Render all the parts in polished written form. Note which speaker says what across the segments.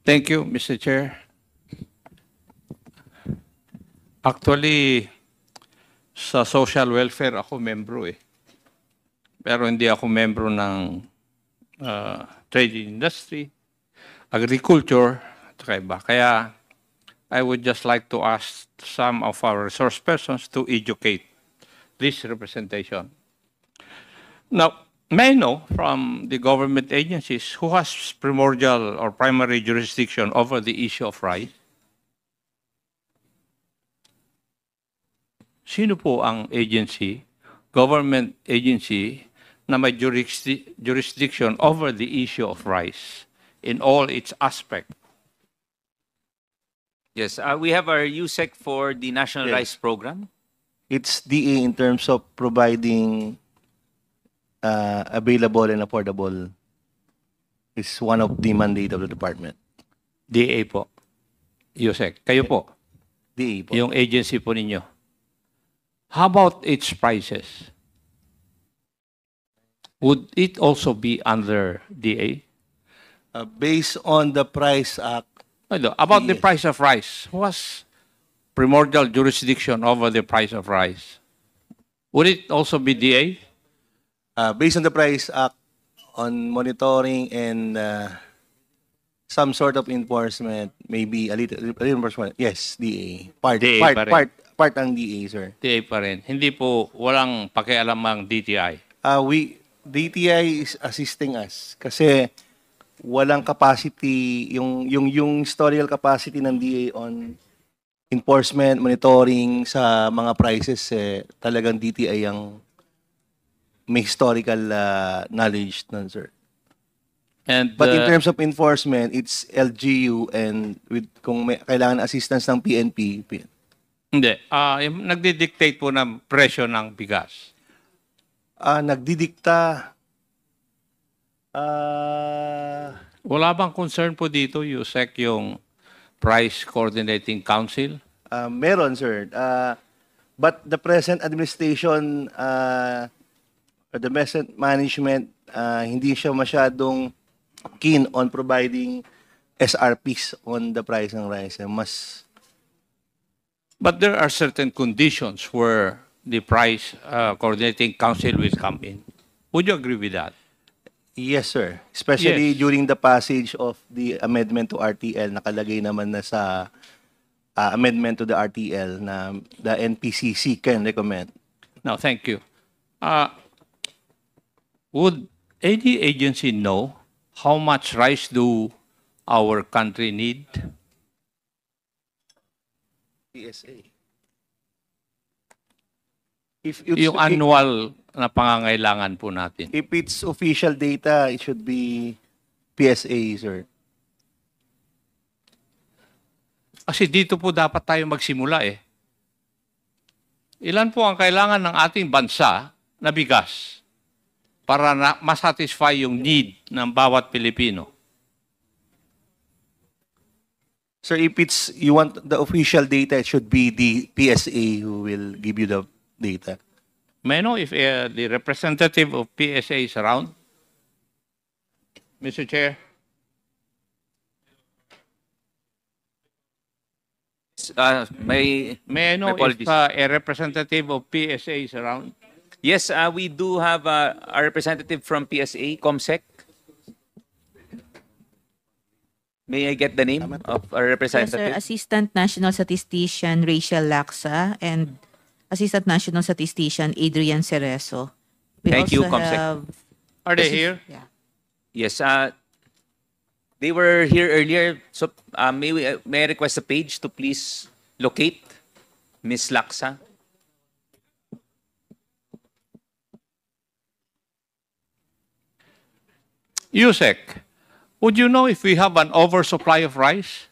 Speaker 1: Thank you, Mr. Chair. Actually, sa social welfare ako membro eh. Pero hindi ako membro ng trade industry, agriculture, at iba. Kaya I would just like to ask some of our resource persons to educate this representation. Now, may I know from the government agencies who has primordial or primary jurisdiction over the issue of rice? Sino po ang agency, government agency, na may jurisdiction over the issue of rice in all its aspects?
Speaker 2: Yes, we have our USEC for the National Rice Program.
Speaker 3: It's DA in terms of providing available and affordable is one of the mandate of the department.
Speaker 1: DA po. USEC. Kayo po.
Speaker 3: DA po.
Speaker 1: Yung agency po ninyo. How about its prices? Would it also be under DA?
Speaker 3: Based on the Price Act,
Speaker 1: About the price of rice. Who has primordial jurisdiction over the price of rice? Would it also be DA?
Speaker 3: based on the Price Act, on monitoring and some sort of enforcement, maybe a little enforcement. Yes, DA.
Speaker 1: DA pa rin.
Speaker 3: Part ang DA, sir.
Speaker 1: DA pa rin. Hindi po walang pakialam ang DTI.
Speaker 3: DTI is assisting us kasi walang capacity, yung historical capacity ng DA on enforcement, monitoring sa mga prices, talagang DTI ang may historical knowledge nun, sir. But in terms of enforcement, it's LGU and kung may kailangan assistance ng PNP.
Speaker 1: Hindi. Nagdi-dictate po ng presyo ng bigas.
Speaker 3: Nagdidikta.
Speaker 1: Wala bang concern po dito, USEC, yung Price Coordinating Council?
Speaker 3: Meron, sir. But the present administration, or the present management, hindi siya masyadong keen on providing SRPs on the price ng rice.
Speaker 1: But there are certain conditions where the Price Coordinating Council will come in. Would you agree with that?
Speaker 3: Yes, sir. Especially
Speaker 1: Yes.
Speaker 3: during the passage of the amendment to RTL, nakalagay naman na sa amendment to the RTL na the NPCC can recommend.
Speaker 1: Now, thank you. Would any agency know how much rice do our country need?
Speaker 3: PSA.
Speaker 1: Yung annual na pangangailangan po natin.
Speaker 3: If it's official data, it should be PSA, sir.
Speaker 1: Kasi dito po dapat tayo magsimula eh. Ilan po ang kailangan ng ating bansa na bigas para masatisfy yung need ng bawat Pilipino?
Speaker 3: Sir, if you want the official data, it should be the PSA who will give you the data.
Speaker 1: May I know if the representative of PSA is around? Mr. Chair?
Speaker 2: May
Speaker 1: I know if
Speaker 2: apologies.
Speaker 1: a representative of PSA is around?
Speaker 2: Yes, we do have a representative from PSA, COMSEC. May I get the name of our
Speaker 4: Yes,
Speaker 2: representative?
Speaker 4: sir. Assistant National Statistician Rachel Laksa and Assistant National Statistician Adrian Cerezo. We
Speaker 2: Thank you,
Speaker 4: also
Speaker 2: Comsec.
Speaker 4: have-
Speaker 1: Are they here?
Speaker 4: Yeah.
Speaker 2: Yes, they were here earlier. So may I request the page to please locate Ms. Laksa?
Speaker 1: USEC, would you know if we have an oversupply of rice?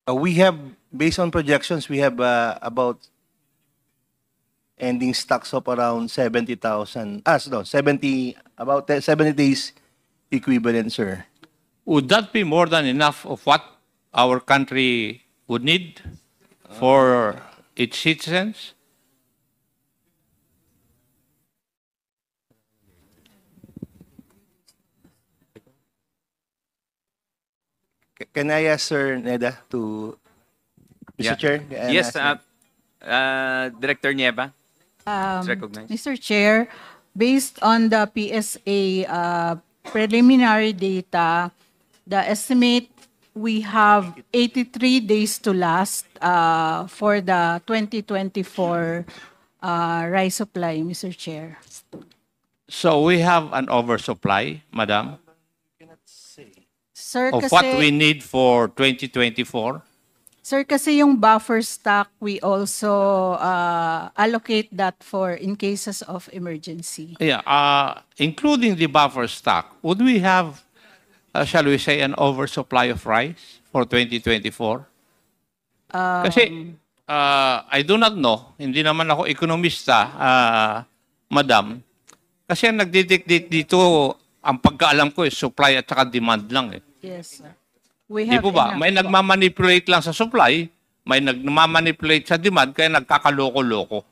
Speaker 3: We have, based on projections, we have about ending stocks of around 70,000. About 70 days equivalent, sir.
Speaker 1: Would that be more than enough of what our country would need for its citizens?
Speaker 3: Can I ask Sir Neda to... Mr.
Speaker 2: Yeah.
Speaker 3: Chair? can I
Speaker 2: Yes,
Speaker 3: ask
Speaker 2: Director Nieva. It's recognized.
Speaker 5: Mr. Chair, based on the PSA preliminary data, the estimate we have 83 days to last for the 2024 rice supply, Mr. Chair.
Speaker 1: So we have an oversupply, Madam,
Speaker 5: Sir,
Speaker 1: of what we need for 2024.
Speaker 5: Sir, kasi yung buffer stock, we also allocate that for in cases of emergency.
Speaker 1: Yeah, including the buffer stock, would we have, shall we say, an oversupply of rice for 2024? Kasi, I do not know, hindi naman ako ekonomista, Madam. Kasi ang nagdidictate dito, ang pagkaalam ko, supply at saka demand lang.
Speaker 5: Yes, sir. We
Speaker 1: Di
Speaker 5: have
Speaker 1: po ba?
Speaker 5: enough
Speaker 1: May
Speaker 5: po.
Speaker 1: nagmamanipulate lang sa supply, may nagmamanipulate sa demand, kaya nagkakaloko-loko.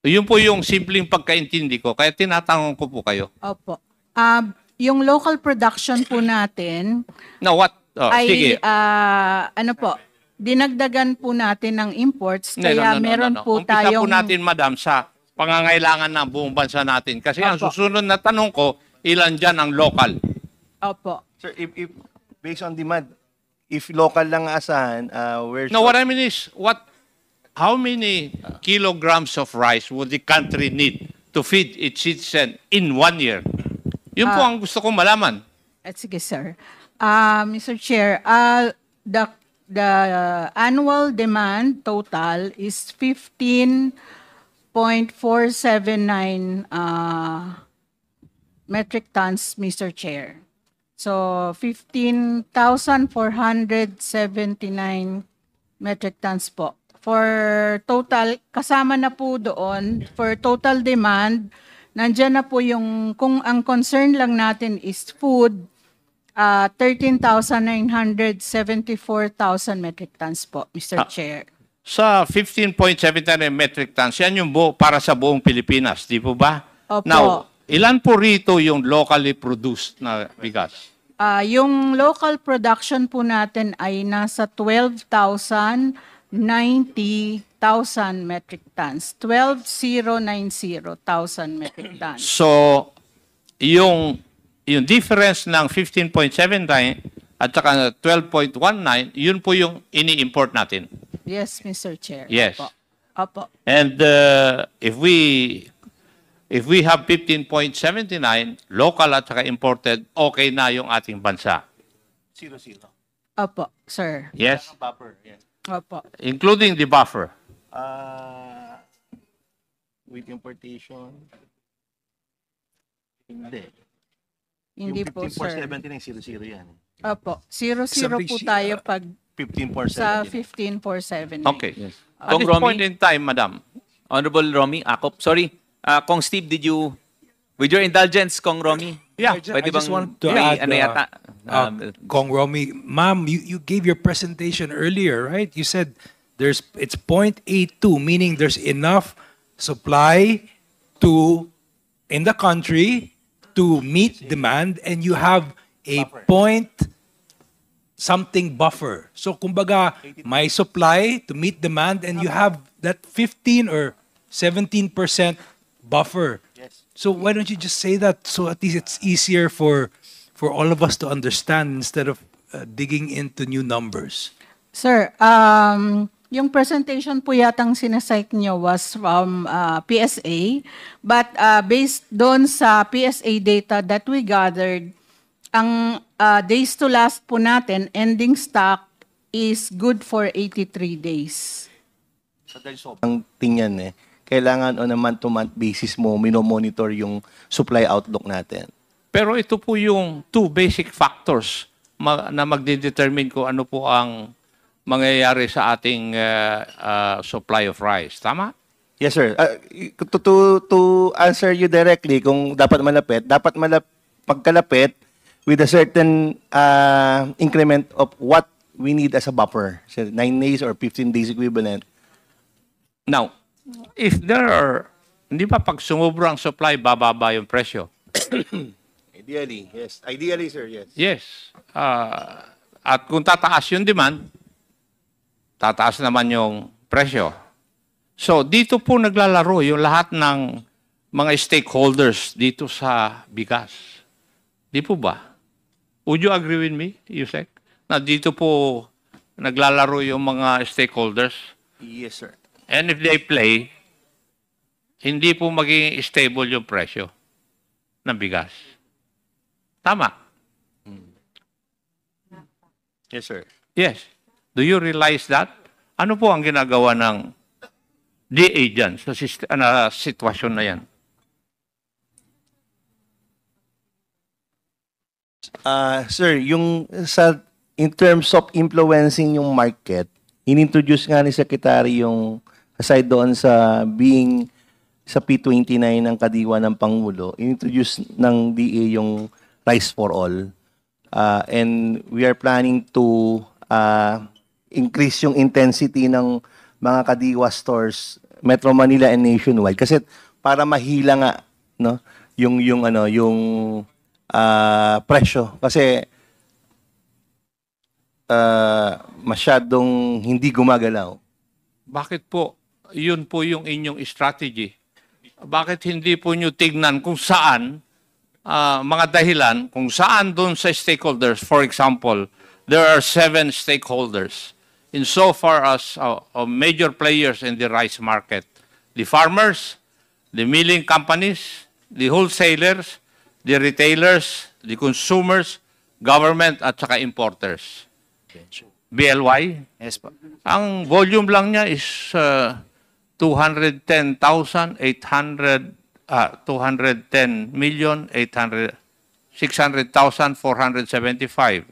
Speaker 1: Yun po yung simpleng pagkaintindi ko, kaya tinatanong ko po kayo.
Speaker 5: Opo. Yung local production po natin
Speaker 1: Now what? Oh,
Speaker 5: ay
Speaker 1: sige.
Speaker 5: ano po, dinagdagan po natin ng imports
Speaker 1: No, no,
Speaker 5: kaya
Speaker 1: no, no,
Speaker 5: meron
Speaker 1: no, no.
Speaker 5: po
Speaker 1: Umpisa
Speaker 5: tayong
Speaker 1: po natin, Madam, sa pangangailangan ng buong bansa natin. Kasi ang
Speaker 5: Opo.
Speaker 1: susunod na tanong ko, ilan dyan ang local?
Speaker 5: Opo.
Speaker 3: Sir, if based on demand, if local lang asahan, where's...
Speaker 1: No, what I mean is, how many kilograms of rice would the country need to feed its citizen in 1 year? Yun po ang gusto kong malaman.
Speaker 5: Sige, sir. Mr. Chair, the annual demand total is 15.479 metric tons, Mr. Chair. So 15,479 metric tons po. For total, kasama na po doon, for total demand, nandyan na po yung, kung ang concern lang natin is food, 13,974,000 metric tons po, Mr. Chair.
Speaker 1: Sa 15.79 metric tons, yan yung para sa buong Pilipinas, di po ba?
Speaker 5: Opo.
Speaker 1: Now, ilan po rito yung locally produced na bigas?
Speaker 5: Yung local production po natin ay nasa 12,090,000 metric tons. 12,090,000 metric tons.
Speaker 1: So, yung difference ng 15.79 at saka 12.19, yun po yung ini-import natin.
Speaker 5: Yes, Mr. Chair.
Speaker 1: Yes.
Speaker 5: Opo. Opo.
Speaker 1: And if we have 15.79, local at saka imported, okay na yung ating bansa.
Speaker 3: 0-0.
Speaker 5: Opo, sir.
Speaker 1: Yes?
Speaker 3: Buffer, yes.
Speaker 5: Opo.
Speaker 1: Including the buffer.
Speaker 3: With importation. Hindi.
Speaker 5: Hindi po,
Speaker 3: yung
Speaker 5: sir.
Speaker 3: 15.470 na yung 0-0 yan.
Speaker 5: Opo. 0-0 po tayo pag
Speaker 3: 15.470.
Speaker 5: sa 15,479.
Speaker 1: Okay. At
Speaker 2: Kong
Speaker 1: this
Speaker 2: Romy?
Speaker 1: point in time, Madam,
Speaker 2: Honorable Romy Acop. Sorry, Kong Steve, did you, with your indulgence, Kong Romy?
Speaker 1: yeah,
Speaker 2: Pwede
Speaker 6: I just
Speaker 2: bang
Speaker 6: want to
Speaker 2: may
Speaker 6: add,
Speaker 2: ano yata?
Speaker 6: Kong Romy, ma'am, you gave your presentation earlier, right? You said it's 0.82, meaning there's enough supply in the country to meet demand, and you have a point something buffer. So kumbaga, may supply to meet demand, and you have that 15 or 17% buffer.
Speaker 3: Yes.
Speaker 6: So why don't you just say that, so at least it's easier for all of us to understand instead of digging into new numbers?
Speaker 5: Sir, yung presentation po yatang sinasite nyo was from PSA, but based doon sa PSA data that we gathered, ang days to last po natin, ending stock is good for 83 days.
Speaker 3: So dahil sobrang tingyan kailangan on a month-to-month basis mo minomonitor yung supply outlook natin.
Speaker 1: pero ito po yung two basic factors na magdedetermine kung ano po ang mangyayari sa ating supply of rice. Tama?
Speaker 3: Yes, sir. To answer you directly, kung dapat pagkalapit with a certain increment of what we need as a buffer. So 9 days or 15 days equivalent.
Speaker 1: Now, if there are, hindi ba pag sumubra ang supply, bababa yung presyo?
Speaker 3: Ideally, yes. Ideally, sir, yes.
Speaker 1: Yes. At kung tataas yung demand, tataas naman yung presyo. So, dito po naglalaro yung lahat ng mga stakeholders dito sa bigas. Di po ba? Would you agree with me, Yusek? Na dito po naglalaro yung mga stakeholders?
Speaker 3: Yes, sir.
Speaker 1: And if they play, hindi po maging stable yung presyo ng bigas. Tama?
Speaker 3: Yes, sir.
Speaker 1: Yes. Do you realize that? Ano po ang ginagawa ng DA dyan sa sitwasyon na yan?
Speaker 3: Sir, in terms of influencing yung market, inintroduce nga ni Secretary yung, aside doon sa being sa P29 ng kadiwa ng Pangulo, inintroduce ng DA yung Rice for All. And we are planning to increase yung intensity ng mga kadiwa stores, Metro Manila and nationwide. Kasi para mahila nga no, yung presyo. Kasi masyadong hindi gumagalaw.
Speaker 1: Bakit po? Yun po yung inyong strategy. Bakit hindi po nyo tignan kung saan mga dahilan, kung saan doon sa stakeholders? For example, there are 7 stakeholders insofar as major players in the rice market. The farmers, the milling companies, the wholesalers, the retailers, the consumers, government, at saka importers. BLY?
Speaker 7: Yes po.
Speaker 1: Ang volume lang niya is 210,800, 210,600,475.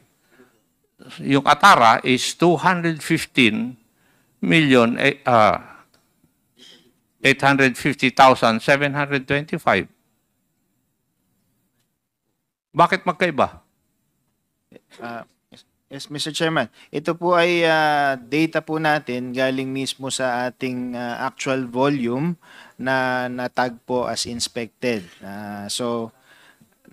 Speaker 1: Yung Atara is 215,850,725. Bakit magkaiba?
Speaker 7: Yes, Mr. Chairman. Ito po ay data po natin galing mismo sa ating actual volume na natag po as inspected. So,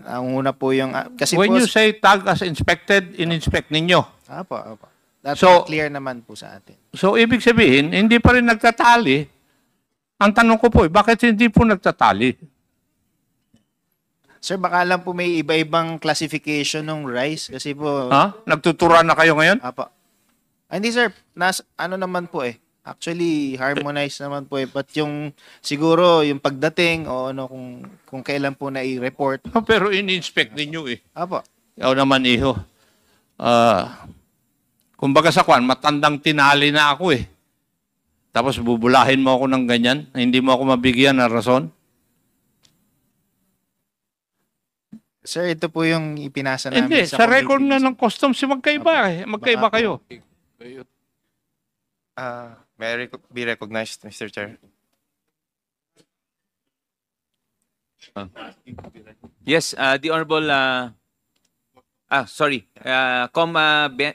Speaker 7: ang una po yung... kasi
Speaker 1: When
Speaker 7: po,
Speaker 1: you say tag as inspected, in-inspect ninyo.
Speaker 7: Apo, apo. That's
Speaker 1: So-
Speaker 7: clear naman po sa atin.
Speaker 1: So, ibig sabihin, hindi pa rin nagtatali. Ang tanong ko po, bakit hindi po nagtatali?
Speaker 7: Sir, baka lang po may iba-ibang classification ng rice kasi po...
Speaker 1: Ha? Nagtuturan na kayo ngayon?
Speaker 7: Apo. Hindi sir, ano naman po eh. Actually, harmonized naman po eh. But yung siguro yung pagdating o ano kung kailan po na i-report.
Speaker 1: Pero in-inspect ninyo eh.
Speaker 7: Apo.
Speaker 1: Ikaw naman, iho. Kumbaga sa kwan, matandang tinali na ako eh. Tapos bubulahin mo ako ng ganyan, na hindi mo ako mabigyan ng rason.
Speaker 7: Sir, ito po yung ipinasa namin
Speaker 1: Hindi, sa record
Speaker 7: committee.
Speaker 1: na ng customs, magkaiba eh. Magkaiba kayo.
Speaker 8: May I be recognized, Mr. Chair?
Speaker 2: Yes, the Honorable,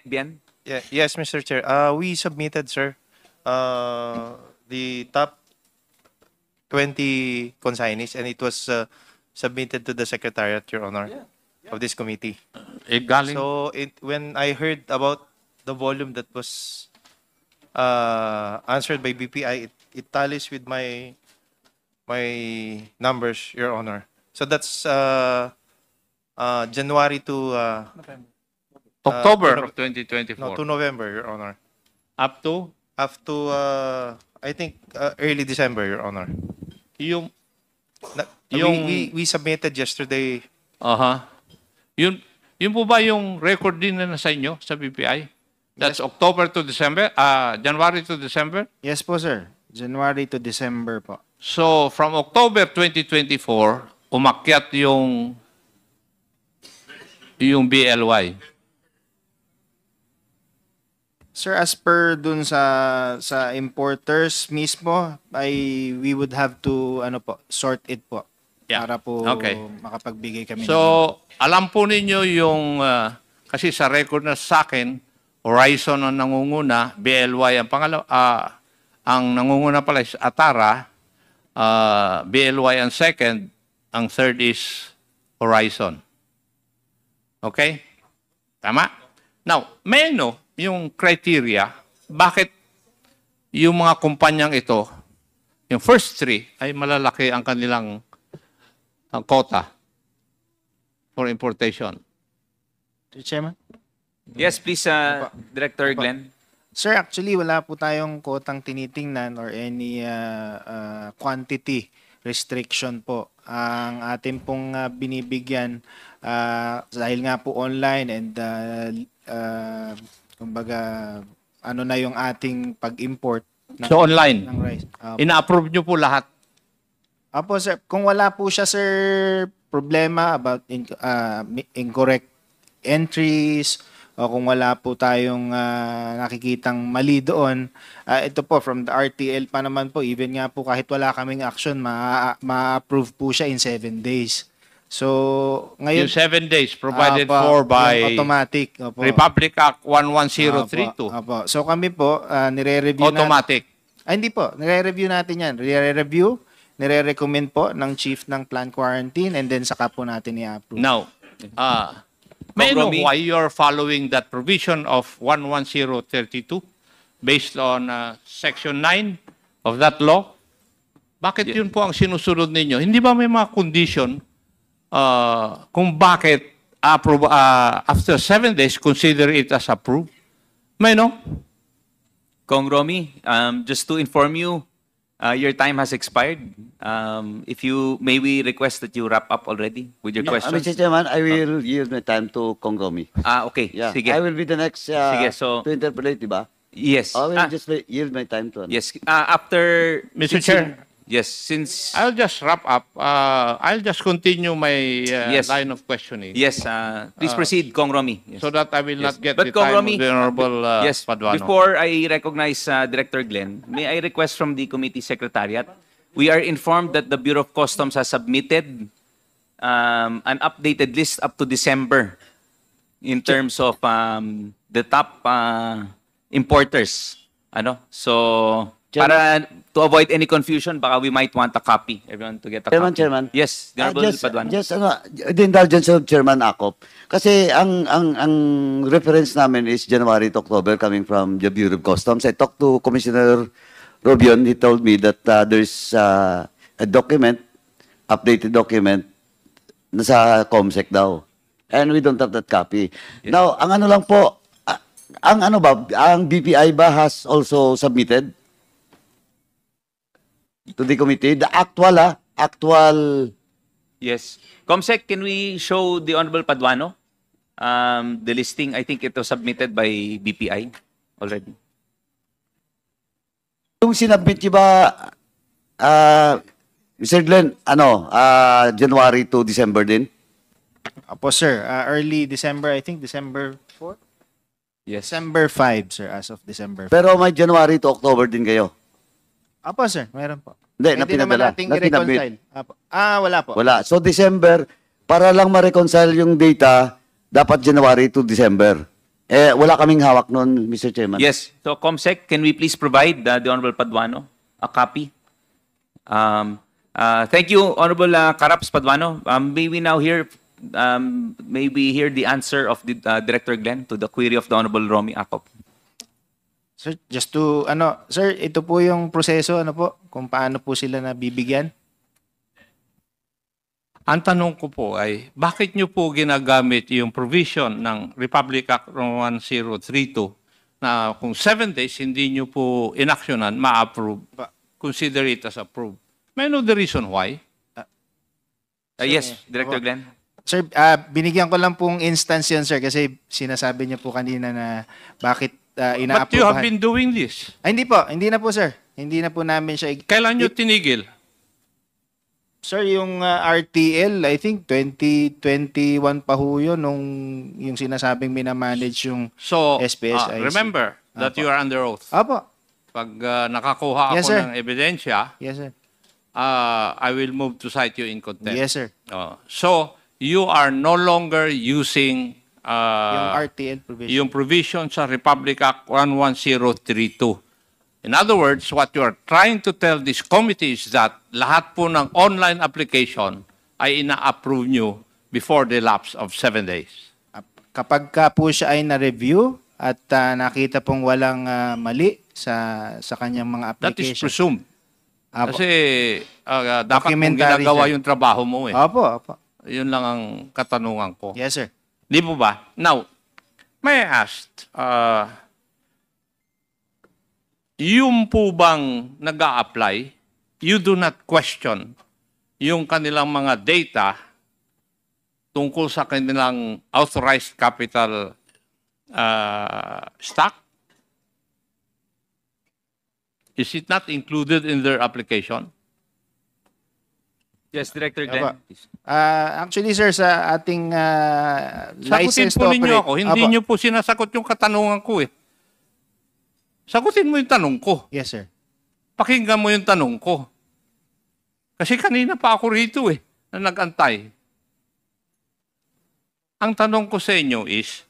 Speaker 2: Bien?
Speaker 8: Yeah, yes, Mr. Chair. We submitted, sir, the top 20 consignees, and it was submitted to the Secretariat, Your Honor, of this committee.
Speaker 1: Eh, galing.
Speaker 8: So, when I heard about the volume that was answered by BPI, it tallies with my numbers, Your Honor. So that's January to
Speaker 1: October of 2024.
Speaker 8: no, to November, Your Honor.
Speaker 1: Up to
Speaker 8: Up to I think early December, Your Honor.
Speaker 1: yung
Speaker 8: We submitted yesterday.
Speaker 1: Yun po ba yung record din na nasa inyo sa BPI? That's October to December, January to December?
Speaker 7: Yes po sir. January to December po.
Speaker 1: So, from October 2024, umakyat yung BLY.
Speaker 7: Sir, as per dun sa importers mismo, we would have to sort it po.
Speaker 1: Yeah.
Speaker 7: Para po
Speaker 1: Okay.
Speaker 7: makapagbigay kami.
Speaker 1: So, alam po ninyo yung, kasi sa record na sa akin, Horizon ang nangunguna, BLY ang pangalawa, ang nangunguna pala is Atara, BLY ang second, ang third is Horizon. Okay? Tama? Now, may I know yung criteria, bakit yung mga kumpanyang ito, yung first three, ay malalaki ang kanilang quota for importation?
Speaker 7: Mr. Chairman?
Speaker 2: Yes, please, Director Glenn.
Speaker 7: Sir, actually, wala po tayong kotang tinitingnan or any quantity restriction po. Ang ating pong binibigyan dahil nga po online and kumbaga ano na yung ating pag-import
Speaker 1: So online,
Speaker 7: ng rice.
Speaker 1: ina-approve nyo po lahat.
Speaker 7: Apo sir, kung wala po siya sir problema about incorrect entries o kung wala po tayong nakikitang mali doon, ito po from the RTL pa naman po, even nga po kahit wala kaming action, ma-approve po siya in 7 days. So, ngayon...
Speaker 1: Yung 7 days provided
Speaker 7: Apo,
Speaker 1: for by
Speaker 7: yung automatic. Opo.
Speaker 1: Republic Act 11032.
Speaker 7: Apo. So kami po, nire-review
Speaker 1: Automatic.
Speaker 7: hindi po, nire-review natin yan. Nire-review, nire-recommend po ng chief ng plant quarantine and then saka po natin i-approve.
Speaker 1: Now, may I know
Speaker 2: Romy?
Speaker 1: why you're following that provision of 11032 based on Section 9 of that law? Bakit yun po ang sinusunod ninyo? Hindi ba may mga condition kung bakit approve, after 7 days, consider it as approved? May no?
Speaker 2: Kong Romy, just to inform you, your time has expired. If you may we request that you wrap up already with your questions.
Speaker 9: Mr. Chairman, I will yield my time to Kong Romy.
Speaker 2: Okay.
Speaker 9: Yeah,
Speaker 2: Sige.
Speaker 9: I will be the next
Speaker 2: Sige, so-
Speaker 9: to interpolate, di ba?
Speaker 2: Yes.
Speaker 9: I will just yield my time to.
Speaker 2: Yes. After
Speaker 1: Mr.
Speaker 2: since
Speaker 1: Chair.
Speaker 2: Yes, since
Speaker 1: I'll just wrap up. I'll just continue my
Speaker 2: Yes.
Speaker 1: line of questioning.
Speaker 2: yes, please proceed, Kong Romy. Yes.
Speaker 1: So that I will
Speaker 2: Yes.
Speaker 1: not get
Speaker 2: But
Speaker 1: the
Speaker 2: Kong
Speaker 1: time
Speaker 2: Romy,
Speaker 1: of the Honorable
Speaker 2: yes,
Speaker 1: Paduano.
Speaker 2: before I recognize Director Glenn, may I request from the committee secretariat, we are informed that the Bureau of Customs has submitted an updated list up to December in terms of the top importers. So para to avoid any confusion, baka we might want a copy. Everyone to get a copy.
Speaker 9: Chairman.
Speaker 2: Yes, the Honorable
Speaker 9: just,
Speaker 2: Paduano.
Speaker 9: just the indulgence of Chairman Akop. Kasi ang reference namin is January to October coming from the Bureau of Customs. I talked to Commissioner Robion. He told me that there's a document, updated document, nasa COMSEC daw. And we don't have that copy. Now, ang ano lang po, ang BPI ba has also submitted to the committee? The actual...
Speaker 2: Yes. Comsec, can we show the Honorable Paduano the listing? I think it was submitted by BPI already.
Speaker 9: Yung sinabmit niyo ba, Mr. Glenn, January to December din?
Speaker 7: Apo sir, early December, I think December 4?
Speaker 2: Yes.
Speaker 7: December 5 sir, as of December 5.
Speaker 9: Pero may January to October din kayo?
Speaker 7: Apo sir, meron po.
Speaker 9: Hindi,
Speaker 7: Pwede naman
Speaker 9: napinadala.
Speaker 7: nating
Speaker 9: Napinabit.
Speaker 7: i-reconcile. Apo. Wala po.
Speaker 9: Wala. So December, para lang ma-reconcile yung data, dapat January to December. Wala kaming hawak noon, Mr. Chairman.
Speaker 2: Yes. So Comsec, can we please provide the Honorable Paduano a copy? Thank you, Honorable Karaps Paduano. May we now hear the answer of the Director Glenn to the query of the Honorable Romy Akop.
Speaker 7: Sir, just to, sir, ito po yung proseso, kung paano po sila nabibigyan?
Speaker 1: Ang tanong ko po ay, bakit nyo po ginagamit yung provision ng Republic Act 1032 na kung 7 days hindi nyo po inaksyonan, ma-approve, consider it as approved? May I know the reason why?
Speaker 2: Yes, Director Glenn.
Speaker 7: Sir, binigyan ko lang pong instance yan, sir, kasi sinasabi niyo po kanina na bakit
Speaker 1: But you
Speaker 7: ina-approvehan.
Speaker 1: have been doing this.
Speaker 7: Hindi po, hindi na po, sir. Hindi na po namin siya.
Speaker 1: Kailan nyo tinigil?
Speaker 7: Sir, yung RTL, I think 2021 pa ho yun nung yung sinasabing minamanage yung
Speaker 1: So,
Speaker 7: SPSIC.
Speaker 1: remember that
Speaker 7: Apo.
Speaker 1: you are under oath.
Speaker 7: Apo.
Speaker 1: Pag nakakuha
Speaker 7: Yes,
Speaker 1: ako
Speaker 7: sir.
Speaker 1: ng ebidensya,
Speaker 7: Yes, sir.
Speaker 1: I will move to cite you in contempt.
Speaker 7: Yes, sir.
Speaker 1: So, you are no longer using
Speaker 7: Yung RTL provision.
Speaker 1: yung provision sa Republic Act 11032. In other words, what you are trying to tell this committee is that lahat po ng online application ay ina-approve nyo before the lapse of 7 days.
Speaker 7: kapag ka po siya ay na-review at nakita pong walang mali sa kanyang mga
Speaker 1: That is
Speaker 7: application.
Speaker 1: presumed.
Speaker 7: Apo.
Speaker 1: Kasi dapat mong
Speaker 7: Documentary,
Speaker 1: ginagawa
Speaker 7: sir.
Speaker 1: yung trabaho mo eh.
Speaker 7: Opo, opo.
Speaker 1: Yun lang ang katanungan ko.
Speaker 7: Yes, sir.
Speaker 1: Di po ba? Now, may I ask, yung po bang nag-a-apply, you do not question yung kanilang mga data tungkol sa kanilang authorized capital stock? Is it not included in their application?
Speaker 2: Yes, Director
Speaker 7: Apo.
Speaker 2: Glenn.
Speaker 7: Actually, sir, sa ating
Speaker 1: Sagutin
Speaker 7: license
Speaker 1: po
Speaker 7: to
Speaker 1: ninyo
Speaker 7: operate.
Speaker 1: ako. Hindi
Speaker 7: Apo.
Speaker 1: nyo po sinasagot yung katanungan ko eh. Sagutin mo yung tanong ko.
Speaker 7: Yes, sir.
Speaker 1: Pakinggan mo yung tanong ko. Kasi kanina pa ako rito eh, na nag-antay. Ang tanong ko sa inyo is,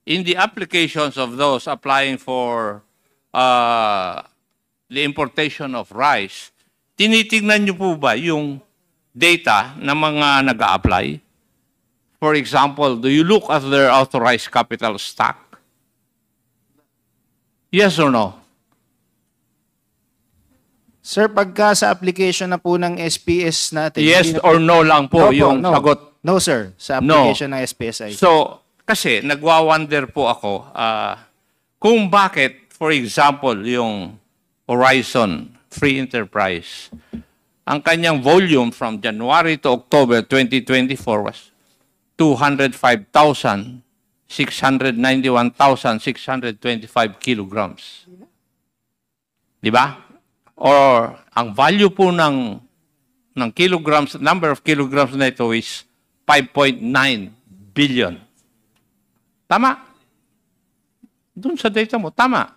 Speaker 1: in the applications of those applying for the importation of rice, tinitingnan nyo po ba yung data ng mga nag-a-apply? For example, do you look at their authorized capital stock? Yes or no?
Speaker 7: Sir, pagka sa application na po ng SPS natin.
Speaker 1: Yes
Speaker 7: hindi na-
Speaker 1: or no lang po
Speaker 7: No
Speaker 1: yung
Speaker 7: no.
Speaker 1: sagot.
Speaker 7: No, sir. Sa
Speaker 1: No.
Speaker 7: application ng SPSI.
Speaker 1: So, kasi nagwa-wonder po ako kung bakit, for example, yung Horizon Free Enterprise, ang kanyang volume from January to October 2024 was 205,691,625 kilograms. Di ba? Or ang value po ng kilograms, number of kilograms na ito is 5.9 billion. Tama? Doon sa data mo, tama.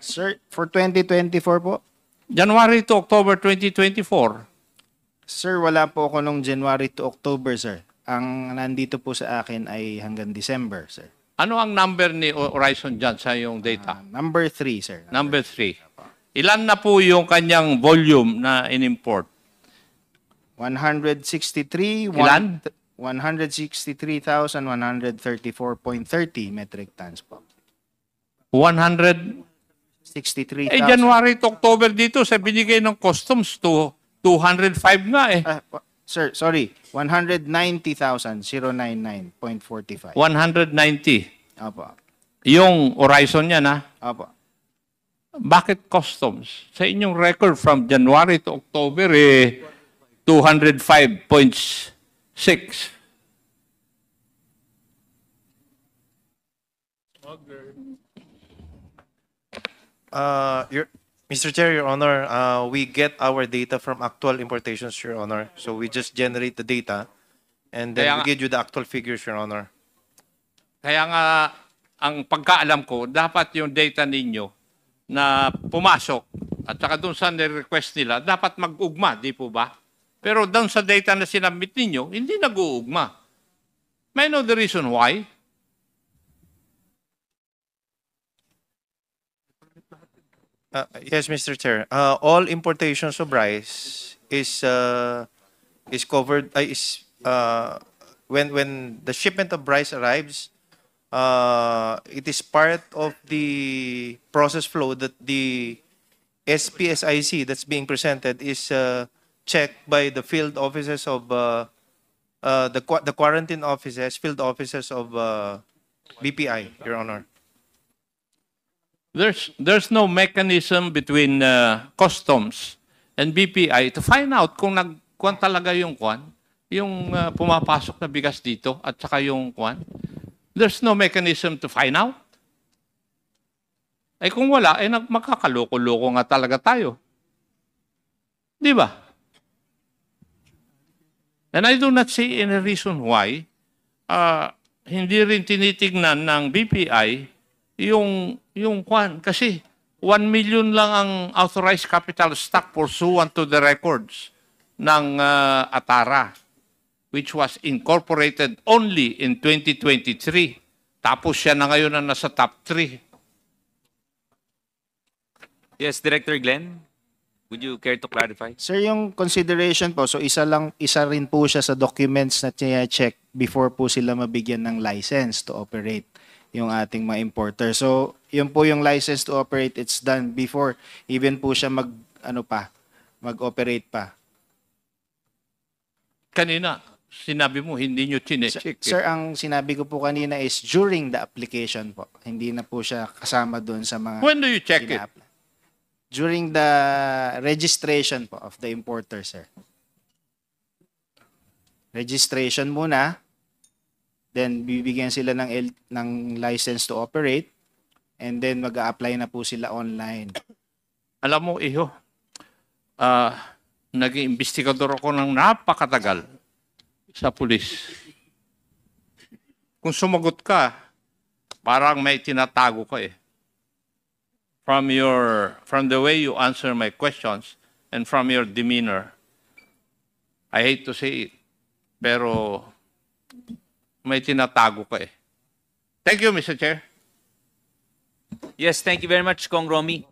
Speaker 7: Sir, for 2024 po,
Speaker 1: January to October 2024.
Speaker 7: sir, wala po ako nung January to October, sir. Ang nandito po sa akin ay hanggang December, sir.
Speaker 1: Ano ang number ni Horizon dyan sa iyong data?
Speaker 7: Number 3, sir.
Speaker 1: Number 3. Ilan na po yung kanyang volume na in-import?
Speaker 7: 163.
Speaker 1: Ilan?
Speaker 7: 163,134.30 metric tons po.
Speaker 1: 100?
Speaker 7: 63,000.
Speaker 1: January to October dito sa binigay ng customs to 205 nga eh.
Speaker 7: Sir, sorry. 190,099.45.
Speaker 1: 190.
Speaker 7: Opo.
Speaker 1: Yung Horizon niya na.
Speaker 7: Opo.
Speaker 1: Bakit customs? Sa inyong record from January to October, 205.6.
Speaker 8: Mr. Chair, Your Honor, we get our data from actual importations, Your Honor. So we just generate the data and then we give you the actual figures, Your Honor.
Speaker 1: Kaya nga, ang pagkaalam ko, dapat yung data ninyo na pumasok at saka doon sa request nila, dapat mag-ugma, di po ba? Pero doon sa data na sinabit ninyo, hindi nag-uugma. May I know the reason why?
Speaker 8: Yes, Mr. Chair. All importations of rice is covered. When the shipment of rice arrives, it is part of the process flow that the SPSIC that's being presented is checked by the field offices of the quarantine offices, field offices of BPI, Your Honor.
Speaker 1: There's no mechanism between customs and BPI to find out kung nagkuhan talaga yung pumapasok na bigas dito at saka yung kuhan. There's no mechanism to find out. Ay kung wala, magkakaloko-loko nga talaga tayo. Di ba? And I do not see any reason why hindi rin tinitignan ng BPI yung kwan. Kasi 1 million lang ang authorized capital stock pursuant to the records ng Atara, which was incorporated only in 2023. Tapos siya na ngayon na nasa top 3.
Speaker 2: Yes, Director Glenn, would you care to clarify?
Speaker 7: Sir, yung consideration po, so isa rin po siya sa documents na check before po sila mabigyan ng license to operate yung ating mga importer. So, yun po yung license to operate, it's done before even po siya mag-operate pa.
Speaker 1: Kanina, sinabi mo hindi nyo chinecheck.
Speaker 7: Sir, ang sinabi ko po kanina is during the application po. Hindi na po siya kasama doon sa mga
Speaker 1: When do you check it?
Speaker 7: ina-apply. During the registration po of the importer, sir. Registration muna, then bibigyan sila ng license to operate, and then mag-a-apply na po sila online.
Speaker 1: Alam mo, Iho, naging investigador ako ng napakatagal sa pulis. Kung sumagot ka, parang may tinatago ka eh. From the way you answer my questions and from your demeanor, I hate to say it, pero may tinatago ka eh. Thank you, Mr. Chair.
Speaker 2: Yes, thank you very much, Kong Romy.